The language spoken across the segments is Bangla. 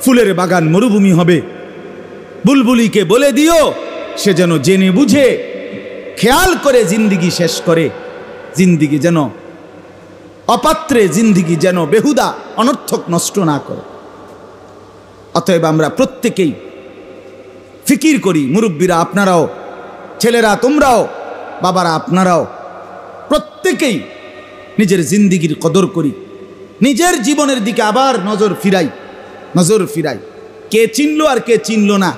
ফুলের বাগান মরুভূমি হবে। বুলবুলিকে বলে দিও সে যেন জেনে বুঝে খেয়াল করে জিন্দিগি শেষ করে, জিন্দিগি যেন অপাত্রে, জিন্দিগি যেন বেহুদা অনর্থক নষ্ট না করে। অতএব আমরা প্রত্যেকেই ফিকির করি, মুরব্বীরা আপনারাও, ছেলেরা তোমরাও, বাবারা আপনারাও, প্রত্যেকেই নিজের জিন্দিগির কদর করি, নিজের জীবনের দিকে আবার নজর ফিরাই। কে চিনলো আর কে চিনলো না,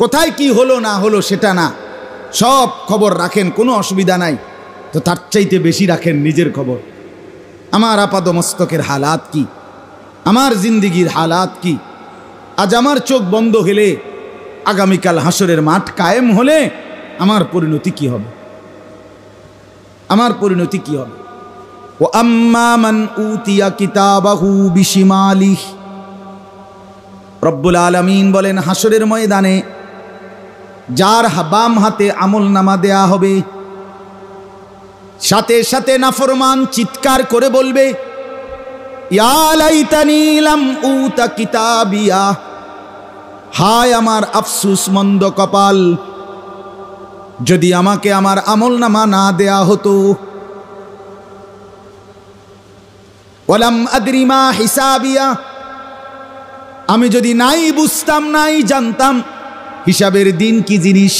কোথায় কি হলো না হলো সেটা না, সব খবর রাখেন, কোনো অসুবিধা নাই। তো তার চাইতে বেশি রাখেন নিজের খবর। আমার আপাদমস্তকের হালাত কি, আমার জিন্দিগির হালাত কি। আজ আমার চোখ বন্ধ হলে, আগামীকাল হাসরের মাঠ কায়েম হলে আমার পরিণতি কি হবে, আমার পরিণতি কি হবে? ও আম্মা মান উতিয়া কিতাবাহু বিশিমালিহি, রব্বুল আলামিন বলেন হাসরের ময়দানে যার বাম হাতে আমলনামা দেয়া হবে, সাথে সাথে নাফরমান চিৎকার করে বলবে, ইয়া লাইতানি লাম উতা কিতাবিয়া, হায় আমার আফসুস মন্দ কপাল, যদি আমাকে আমার আমলনামা না দেয়া হতো। ওয়ালাম আদরি মা হিসাবিয়া, আমি যদি নাই বুঝতাম, নাই জানতাম হিসাবের দিন কি জিনিস।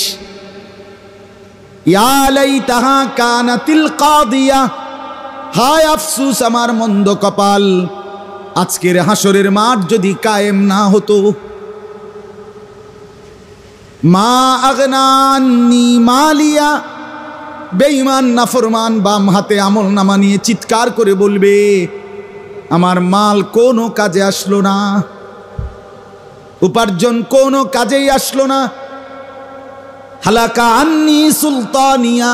ইয়া লাইতাহা কানাতিল কাদিয়া, হায় আফসুস আমার মন্দ কপাল, আজকের হাসরের মাঠ যদি কায়েম না হতো। মা আগনানি মালিয়া, বেঈমান নাফরমান বাম হাতে আমলনামা নিয়ে চিৎকার করে বলবে, আমার মাল কোনো কাজে আসলো না, উপার্জন কোনো কাজেই আসলো না। হালাকা আন্নি সুলতানিয়া,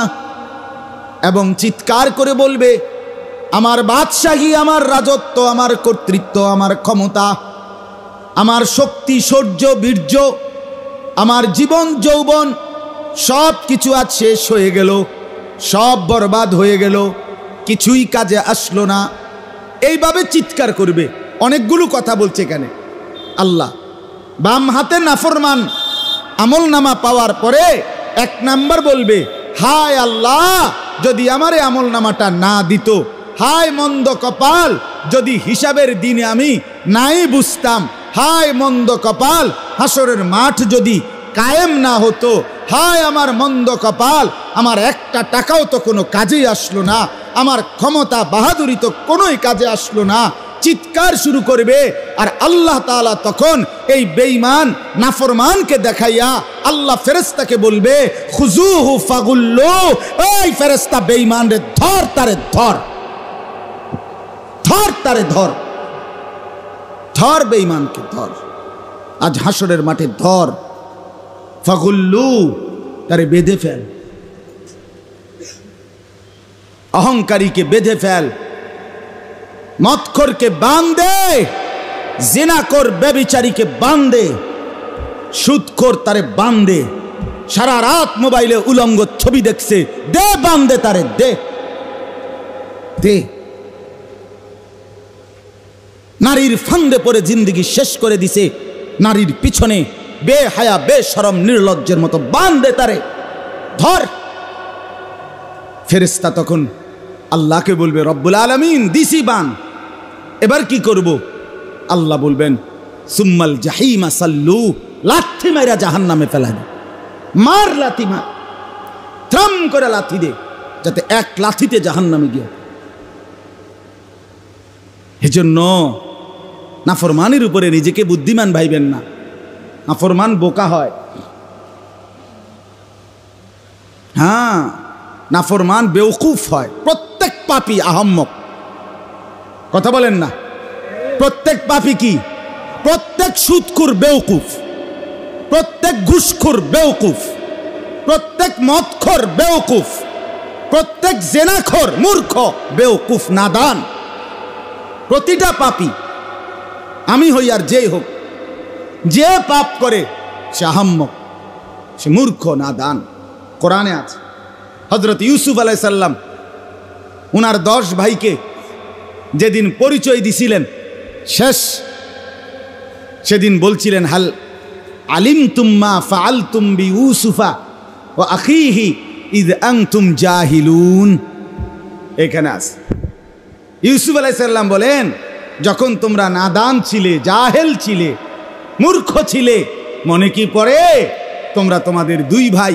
এবং চিৎকার করে বলবে, আমার বাদশাহী, আমার রাজত্ব, আমার কর্তৃত্ব, আমার ক্ষমতা, আমার শক্তি, শৌর্য, বীর্য, আমার জীবন যৌবন সব কিছু আজ শেষ হয়ে গেল, সব বরবাদ হয়ে গেল, কিছুই কাজে আসলো না। এইভাবে চিৎকার করবে। অনেকগুলো কথা বলছে এখানে আল্লাহ। বাম হাতে নাফরমান আমলনামা পাওয়ার পরে 1 নাম্বার বলবে, হায় আল্লাহ, যদি আমার এই আমলনামাটা না দিত, হায় মন্দ কপাল, যদি হিসাবের দিনে আমি নাই বুঝতাম, হায় মন্দ কপাল, হাসরের মাঠ যদি কায়েম না হতো, হায় আমার মন্দ কপাল, আমার একটা টাকাও তো কোনো কাজেই আসলো না, আমার ক্ষমতা বাহাদুরি তো কোনোই কাজে আসলো না। চিৎকার শুরু করবে। আর আল্লাহ তাআলা তখন এই বেঈমান নাফরমানকে দেখাইয়া আল্লাহ ফেরেশতাকে বলবে, খুজুহু ফাগুল্লু, এই ফেরেশতা বেঈমান রে ধর, তারে ধর, ধর তারে ধর, ধর বেঈমানকে ধর, আজ হাসরের মাঠে ধর। ফাগুল্লু, তারে বেঁধে ফেল, অহংকারীকে বেঁধে ফেল, মদখোরকে বাঁধে, জিনাখোর ব্যভিচারীকে বাঁধে, সুদখোর তারে বাঁধে, সারা রাত মোবাইলে উলঙ্গ ছবি দেখছে, দে বাঁধে তারে, দে দে। নারীর ফান্দে পড়ে জিন্দেগি শেষ করে দিছে, নারীর পিছনে বেহায়া বেশরম নির্লজ্জের মতো বাঁধে তারে, ধর। ফেরেশতা তখন আল্লাহকে বলবে, রব্বুল আলামিন দিছি বান, এবার কি করব? আল্লাহ বলবেন, সুম্মাল জাহিমা সাল্লু, লাথি মাইরা জাহান্নামে ফেলা দে, মার লাথি, মার, থ্রাম করে লাথি দে, যাতে এক লাথিতে জাহান্নামে গিয়ে। এজন্য নাফরমানের উপরে নিজেকে বুদ্ধিমান ভাইবেন না, নাফরমান বোকা হয়। হ্যাঁ, নাফরমান বেওকুফ হয়। প্রত্যেক পাপী আহম্মক, কথা বলেন না? প্রত্যেক পাপী কি? প্রত্যেক সুদখোর বেওকুফ, প্রত্যেক ঘুষখোর বেওকুফ, প্রত্যেক মদখোর বেওকুফ, প্রত্যেক জেনাখোর মূর্খ, বেওকুফ, নাদান। প্রতিটা পাপী, আমি হই আর যেই হোক, যে পাপ করে সে আহম্মক, সে মূর্খ, নাদান। কোরআনে আছে, হযরত ইউসুফ আলাইহিস সালাম উনার 10 ভাইকে যেদিন পরিচয় দিছিলেন, শেষ সেদিন বলছিলেন, হাল আলিমতুম মা ফাআলতুম বিইউসুফা ওয়া আখিহি ইয আনতুম জাহিলুন। এখানে আছে ইউসুফ আলাইহিস সালাম বলেন, যখন তোমরা নাদান ছিলে, জাহেল ছিলে, মূর্খ ছিলে, মনে কি পড়ে তোমরা তোমাদের দুই ভাই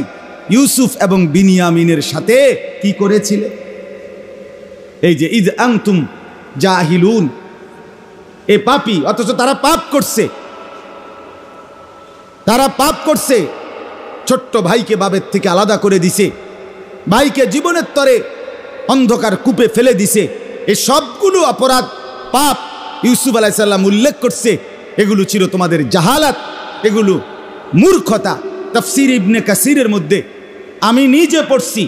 ইউসুফ এবং বিনিয়ামিনের সাথে কি করেছিলে? এই যে ইয আনতুম জাহিলুন, এ পাপী, অথচ তারা পাপ করছে। তারা পাপ করছে, ছোট্ট ভাইকে বাবের থেকে আলাদা করে দিছে, ভাইকে জীবনের তরে অন্ধকার কূপে ফেলে দিছে। এই সবগুলো অপরাধ, পাপ ইউসুফ আলাইহিস সালাম উল্লেখ করছে। এগুলো ছিল তোমাদের জাহালাত, এগুলো মূর্খতা। তাফসীর ইবনে কাসিরের মধ্যে আমি নিজে পড়ছি,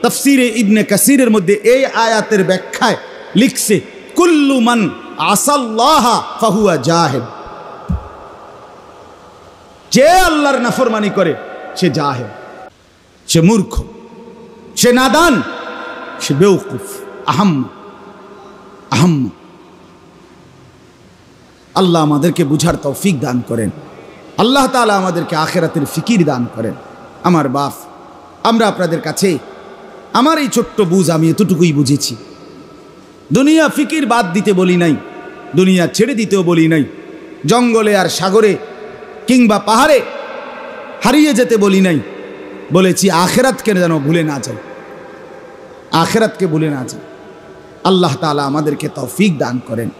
তাফসীরে ইবনে কাসিরের মধ্যে এই আয়াতের ব্যাখ্যায় লিখছে, কুল্লু মান আসাল্লাহা ফাহুয়া জাহিল। যে আল্লাহর নাফরমানি করে সে জাহেল, সে মূর্খ, সে নাদান, সে বেওকুফ, আহাম্ম। আল্লাহ আমাদেরকে বুঝার তৌফিক দান করেন। আল্লাহ তাআলা আমাদেরকে আখিরাতের ফিকির দান করেন। আমার বাপ, আমরা আপনাদের কাছে আমার এই ছোট্ট বুঝ, আমি এতটুকুই বুঝেছি। দুনিয়া ফিকির বাদ দিতে বলি নাই, দুনিয়া ছেড়ে দিতেও বলি নাই, জঙ্গলে আর সাগরে কিংবা পাহাড়ে হারিয়ে যেতে বলি নাই। বলেছি আখিরাতকে যেন ভুলে না যায়, আখিরাতকে ভুলে না যায়। আল্লাহ তাআলা আমাদেরকে তৌফিক দান করেন।